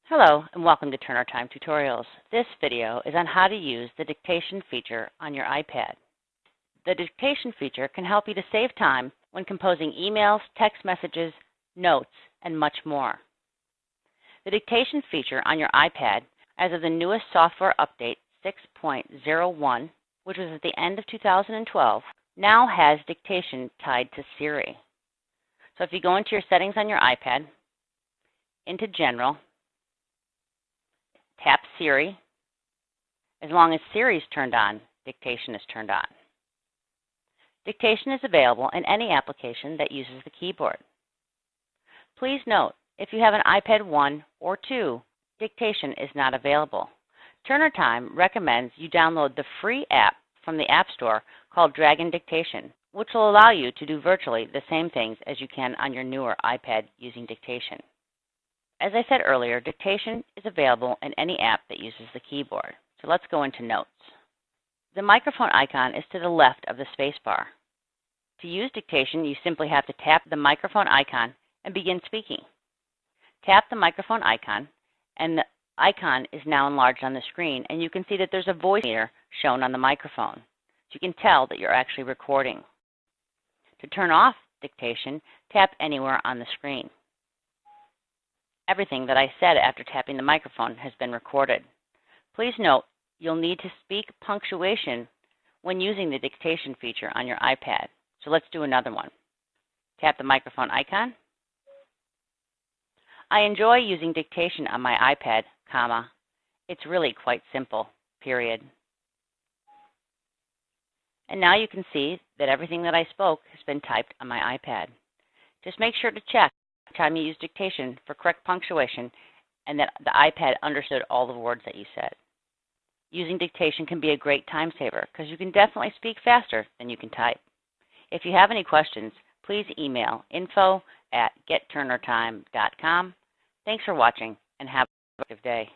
Hello and welcome to Turn Our Time Tutorials. This video is on how to use the dictation feature on your iPad. The dictation feature can help you to save time when composing emails, text messages, notes, and much more. The dictation feature on your iPad, as of the newest software update 6.01, which was at the end of 2012, now has dictation tied to Siri. So if you go into your settings on your iPad, into General, tap Siri. As long as Siri is turned on, dictation is turned on. Dictation is available in any application that uses the keyboard. Please note, if you have an iPad 1 or 2, dictation is not available. Turn Time recommends you download the free app from the App Store called Dragon Dictation, which will allow you to do virtually the same things as you can on your newer iPad using dictation. As I said earlier, dictation is available in any app that uses the keyboard. So let's go into Notes. The microphone icon is to the left of the spacebar. To use dictation, you simply have to tap the microphone icon and begin speaking. Tap the microphone icon, and the icon is now enlarged on the screen, and you can see that there's a voice meter shown on the microphone. So you can tell that you're actually recording. To turn off dictation, tap anywhere on the screen. Everything that I said after tapping the microphone has been recorded. Please note, you'll need to speak punctuation when using the dictation feature on your iPad. So let's do another one. Tap the microphone icon. I enjoy using dictation on my iPad, comma. It's really quite simple, period. And now you can see that everything that I spoke has been typed on my iPad. Just make sure to check time you use dictation for correct punctuation and that the iPad understood all the words that you said. Using dictation can be a great time saver because you can definitely speak faster than you can type. If you have any questions, please email info@getturnertime.com. Thanks for watching and have a productive day.